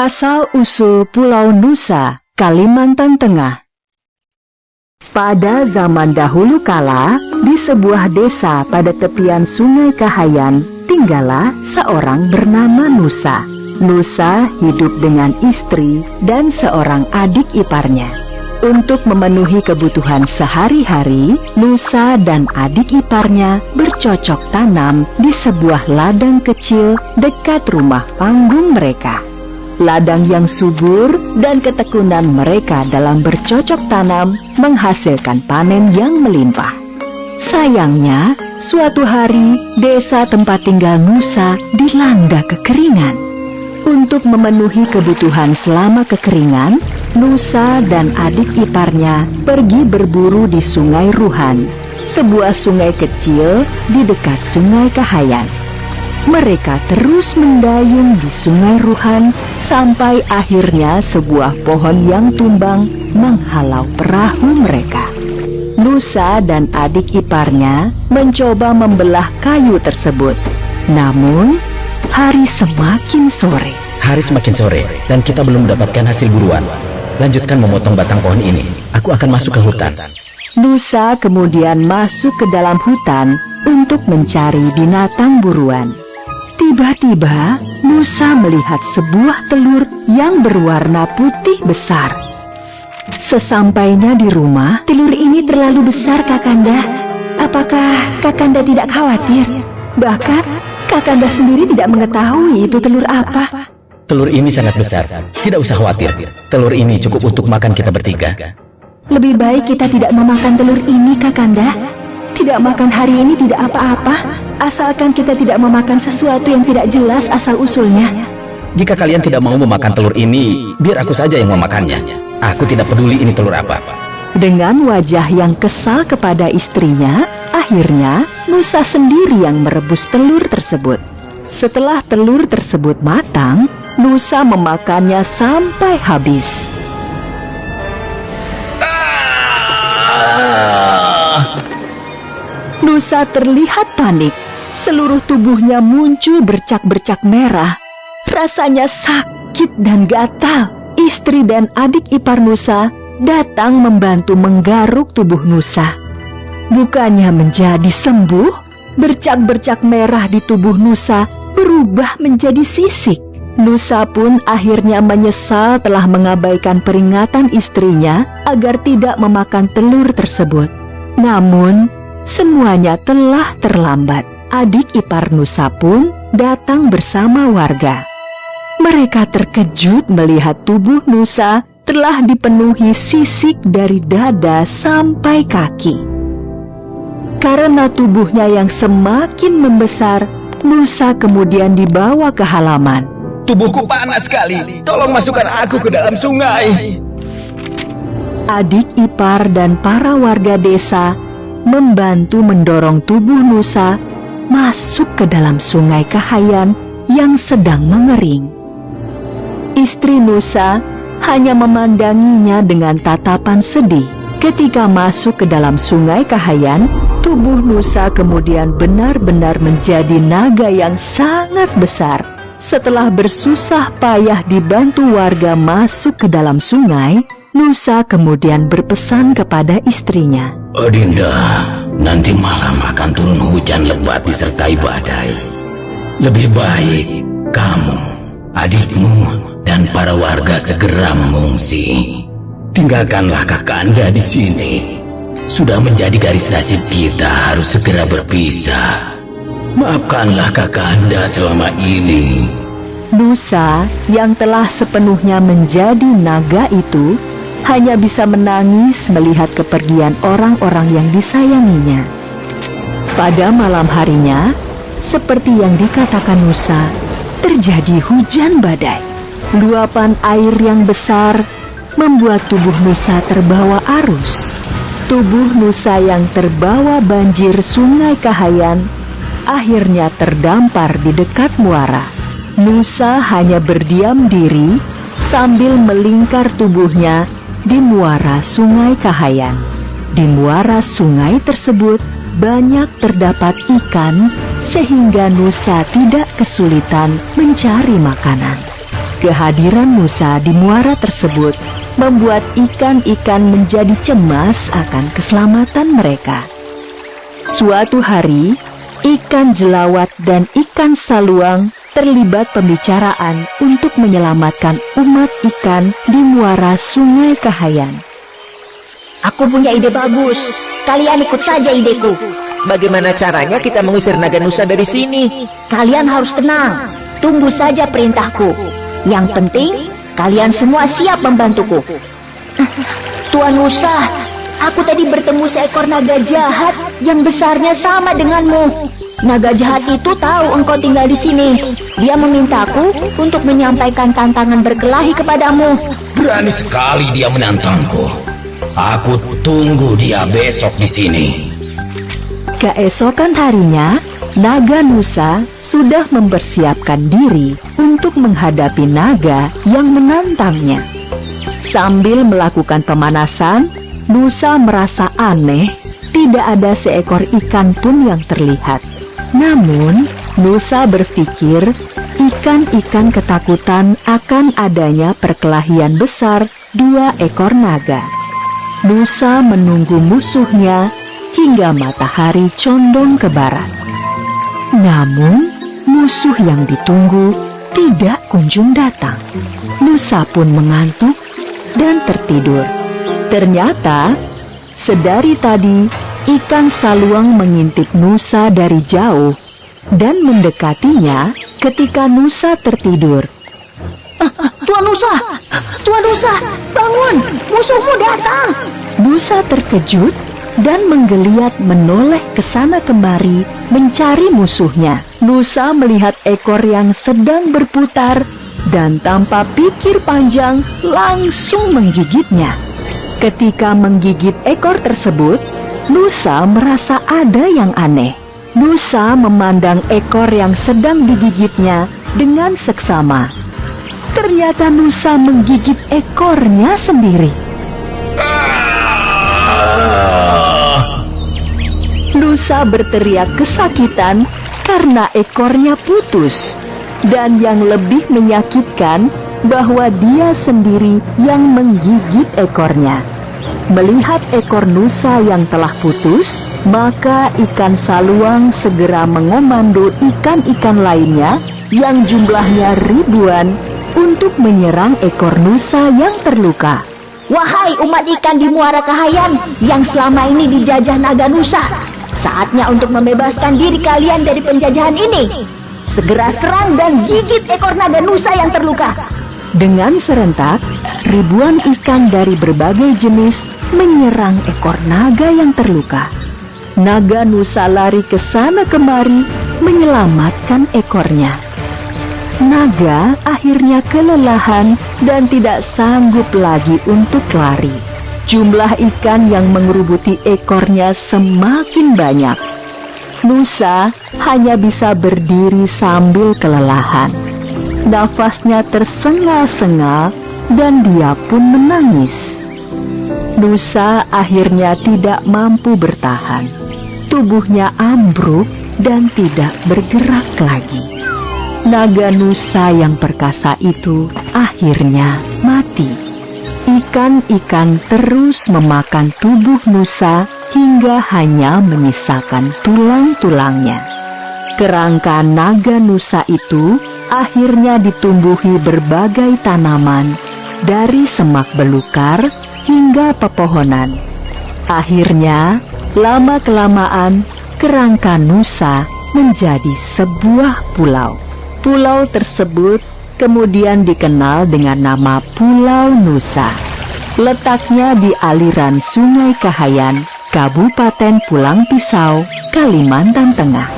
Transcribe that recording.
Asal-usul Pulau Nusa, Kalimantan Tengah. Pada zaman dahulu kala, di sebuah desa pada tepian Sungai Kahayan, tinggallah seorang bernama Nusa. Nusa hidup dengan istri dan seorang adik iparnya. Untuk memenuhi kebutuhan sehari-hari, Nusa dan adik iparnya bercocok tanam di sebuah ladang kecil dekat rumah panggung mereka. Ladang yang subur dan ketekunan mereka dalam bercocok tanam menghasilkan panen yang melimpah. Sayangnya, suatu hari desa tempat tinggal Nusa dilanda kekeringan. Untuk memenuhi kebutuhan selama kekeringan, Nusa dan adik iparnya pergi berburu di Sungai Ruhan, sebuah sungai kecil di dekat Sungai Kahayan. Mereka terus mendayung di Sungai Ruhan sampai akhirnya sebuah pohon yang tumbang menghalau perahu mereka. Nusa dan adik iparnya mencoba membelah kayu tersebut. Namun, hari semakin sore. Hari semakin sore dan kita belum mendapatkan hasil buruan. Lanjutkan memotong batang pohon ini. Aku akan masuk ke hutan. Nusa kemudian masuk ke dalam hutan untuk mencari binatang buruan. Tiba-tiba, Nusa melihat sebuah telur yang berwarna putih besar. Sesampainya di rumah, telur ini terlalu besar, Kakanda. Apakah Kakanda tidak khawatir? Bahkan, Kakanda sendiri tidak mengetahui itu telur apa. Telur ini sangat besar. Tidak usah khawatir. Telur ini cukup untuk makan kita bertiga. Lebih baik kita tidak memakan telur ini, Kakanda. Tidak makan hari ini tidak apa-apa, asalkan kita tidak memakan sesuatu yang tidak jelas asal-usulnya. Jika kalian tidak mau memakan telur ini, biar aku saja yang memakannya. Aku tidak peduli ini telur apa. Dengan wajah yang kesal kepada istrinya, akhirnya Nusa sendiri yang merebus telur tersebut. Setelah telur tersebut matang, Nusa memakannya sampai habis. Nusa terlihat panik. Seluruh tubuhnya muncul bercak-bercak merah. Rasanya sakit dan gatal. Istri dan adik ipar Nusa datang membantu menggaruk tubuh Nusa. Bukannya menjadi sembuh, bercak-bercak merah di tubuh Nusa berubah menjadi sisik. Nusa pun akhirnya menyesal telah mengabaikan peringatan istrinya agar tidak memakan telur tersebut. Namun, semuanya telah terlambat. Adik ipar Nusa pun datang bersama warga. Mereka terkejut melihat tubuh Nusa telah dipenuhi sisik dari dada sampai kaki. Karena tubuhnya yang semakin membesar, Nusa kemudian dibawa ke halaman. Tubuhku panas sekali. Tolong masukkan aku ke dalam sungai. Adik ipar dan para warga desa membantu mendorong tubuh Nusa masuk ke dalam Sungai Kahayan yang sedang mengering. Istri Nusa hanya memandanginya dengan tatapan sedih. Ketika masuk ke dalam Sungai Kahayan, tubuh Nusa kemudian benar-benar menjadi naga yang sangat besar. Setelah bersusah payah dibantu warga masuk ke dalam sungai, Nusa kemudian berpesan kepada istrinya. Dinda, nanti malam akan turun hujan lebat disertai badai. Lebih baik kamu, adikmu, dan para warga segera mengungsi. Tinggalkanlah Kakanda di sini. Sudah menjadi garis nasib kita harus segera berpisah. Maafkanlah Kakanda selama ini. Nusa yang telah sepenuhnya menjadi naga itu hanya bisa menangis melihat kepergian orang-orang yang disayanginya. Pada malam harinya, seperti yang dikatakan Nusa, terjadi hujan badai. Luapan air yang besar membuat tubuh Nusa terbawa arus. Tubuh Nusa yang terbawa banjir Sungai Kahayan akhirnya terdampar di dekat muara. Nusa hanya berdiam diri sambil melingkar tubuhnya di muara Sungai Kahayan. Di muara sungai tersebut banyak terdapat ikan sehingga Nusa tidak kesulitan mencari makanan. Kehadiran Nusa di muara tersebut membuat ikan-ikan menjadi cemas akan keselamatan mereka. Suatu hari, ikan jelawat dan ikan saluang terlibat pembicaraan untuk menyelamatkan umat ikan di muara Sungai Kahayan. Aku punya ide bagus. Kalian ikut saja ideku. Bagaimana caranya kita mengusir naga Nusa dari sini? Kalian harus tenang. Tunggu saja perintahku. Yang penting, kalian semua siap membantuku. Tuan Nusa, aku tadi bertemu seekor naga jahat yang besarnya sama denganmu. Naga jahat itu tahu engkau tinggal di sini. Dia memintaku untuk menyampaikan tantangan berkelahi kepadamu. Berani sekali dia menantangku. Aku tunggu dia besok di sini. Keesokan harinya, naga Nusa sudah mempersiapkan diri untuk menghadapi naga yang menantangnya. Sambil melakukan pemanasan, Nusa merasa aneh, tidak ada seekor ikan pun yang terlihat. Namun, Nusa berpikir ikan-ikan ketakutan akan adanya perkelahian besar 2 ekor naga. Nusa menunggu musuhnya hingga matahari condong ke barat. Namun, musuh yang ditunggu tidak kunjung datang. Nusa pun mengantuk dan tertidur. Ternyata, sedari tadi ikan saluang mengintip Nusa dari jauh dan mendekatinya ketika Nusa tertidur. Tuan Nusa! Tuan Nusa! Bangun! Musuhmu datang! Nusa terkejut dan menggeliat menoleh ke sana kemari mencari musuhnya. Nusa melihat ekor yang sedang berputar dan tanpa pikir panjang langsung menggigitnya. Ketika menggigit ekor tersebut, Nusa merasa ada yang aneh. Nusa memandang ekor yang sedang digigitnya dengan seksama. Ternyata Nusa menggigit ekornya sendiri. Nusa berteriak kesakitan karena ekornya putus. Dan yang lebih menyakitkan, bahwa dia sendiri yang menggigit ekornya. Melihat ekor Nusa yang telah putus, maka ikan saluang segera mengomando ikan-ikan lainnya yang jumlahnya ribuan untuk menyerang ekor Nusa yang terluka. Wahai umat ikan di Muara Kahayan yang selama ini dijajah naga Nusa, saatnya untuk membebaskan diri kalian dari penjajahan ini. Segera serang dan gigit ekor naga Nusa yang terluka. Dengan serentak, ribuan ikan dari berbagai jenis menyerang ekor naga yang terluka. Naga Nusa lari ke sana kemari menyelamatkan ekornya. Naga akhirnya kelelahan dan tidak sanggup lagi untuk lari. Jumlah ikan yang mengerubuti ekornya semakin banyak. Nusa hanya bisa berdiri sambil kelelahan. Nafasnya tersengal-sengal dan dia pun menangis. Nusa akhirnya tidak mampu bertahan. Tubuhnya ambruk dan tidak bergerak lagi. Naga Nusa yang perkasa itu akhirnya mati. Ikan-ikan terus memakan tubuh Nusa hingga hanya menyisakan tulang-tulangnya. Kerangka naga Nusa itu akhirnya ditumbuhi berbagai tanaman, dari semak belukar hingga pepohonan. Akhirnya, lama-kelamaan, kerangka Nusa menjadi sebuah pulau. Pulau tersebut kemudian dikenal dengan nama Pulau Nusa. Letaknya di aliran Sungai Kahayan, Kabupaten Pulang Pisau, Kalimantan Tengah.